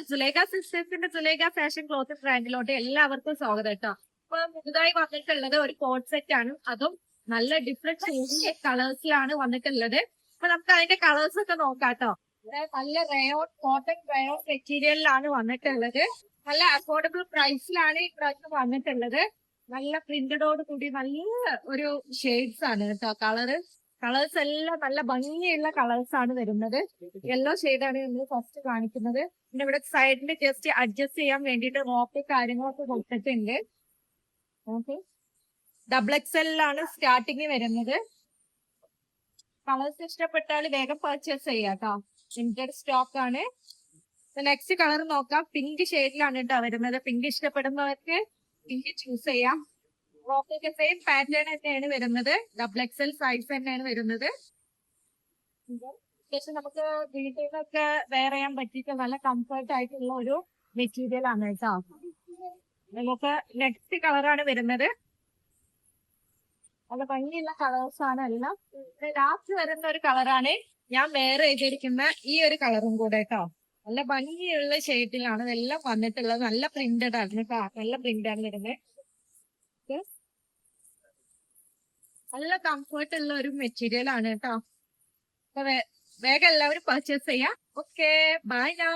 Sulekha സിസ്റ്റേഴ്സിന്റെ Sulekha fashion cloth ബ്രാൻഡിലോട്ട് എല്ലാവർക്കും സ്വാഗതം കേട്ടോ. അപ്പൊ പുതുതായി വന്നിട്ടുള്ളത് ഒരു കോട്ട് സെറ്റ് ആണ്. അതും നല്ല ഡിഫറെന്റ് കളേഴ്സിലാണ് വന്നിട്ടുള്ളത്. അപ്പൊ നമുക്ക് അതിന്റെ കളേഴ്സ് ഒക്കെ നോക്കാം കേട്ടോ. നല്ല റയോൺ കോട്ടൺ റയോൺ മെറ്റീരിയലിലാണ് വന്നിട്ടുള്ളത്. നല്ല അഫോർഡബിൾ പ്രൈസിലാണ് ഈ പ്രാവശ്യം വന്നിട്ടുള്ളത്. നല്ല പ്രിന്റഡോട് കൂടി നല്ല ഒരു ഷെയ്ഡ്സ് ആണ് കേട്ടോ. കളേഴ്സ് എല്ലാം നല്ല ഭംഗിയുള്ള കളേഴ്സ് ആണ് വരുന്നത്. യെല്ലോ ഷെയ്ഡാണ് നമ്മൾ ഫസ്റ്റ് കാണിക്കുന്നത്. പിന്നെ ഇവിടെ സൈഡിൽ ജസ്റ്റ് അഡ്ജസ്റ്റ് ചെയ്യാൻ വേണ്ടിയിട്ട് റോപ്പ് കാര്യങ്ങളൊക്കെ കൊടുത്തിട്ടുണ്ട്. ഓക്കെ, XXL സ്റ്റാർട്ടിങ് വരുന്നത്. കളേഴ്സ് ഇഷ്ടപ്പെട്ടാൽ വേഗം പർച്ചേസ് ചെയ്യാം കേട്ടോ. ലിമിറ്റഡ് സ്റ്റോക്ക് ആണ്. നെക്സ്റ്റ് കളർ നോക്കാം. പിങ്ക് ഷെയ്ഡിലാണ് കേട്ടോ വരുന്നത്. പിങ്ക് ഇഷ്ടപ്പെടുന്നവർക്ക് പിങ്ക് ചൂസ് ചെയ്യാം. റോപ്പൊക്കെ സെയിം പാറ്റേൺ തന്നെയാണ് വരുന്നത്. XXL സൈസ് തന്നെയാണ് വരുന്നത്. പക്ഷെ നമുക്ക് വീട്ടിൽ നിന്നൊക്കെ വെയർ ചെയ്യാൻ പറ്റിയിട്ട് നല്ല കംഫർട്ട് ആയിട്ടുള്ള ഒരു മെറ്റീരിയൽ ആണ് കേട്ടോ. നമുക്ക് നെക്സ്റ്റ് കളറാണ് വരുന്നത്. നല്ല ഭംഗിയുള്ള കളേഴ്സ് ആണ് എല്ലാം. ലാസ്റ്റ് വരുന്ന ഒരു കളറാണ് ഞാൻ വെയർ ചെയ്തിരിക്കുന്ന ഈ ഒരു കളറും കൂടെ കേട്ടോ. നല്ല ഭംഗിയുള്ള ഷെയ്ഡിലാണ് ഇതെല്ലാം വന്നിട്ടുള്ളത്. നല്ല പ്രിന്റഡ് ആണ് കേട്ടോ. നല്ല പ്രിന്റാണ് വരുന്നത്. നല്ല കംഫർട്ട് ഉള്ള ഒരു മെറ്റീരിയൽ ആണ് കേട്ടോ. അപ്പൊ വേഗം എല്ലാവരും പർച്ചേസ് ചെയ്യാം. Okay, buy now.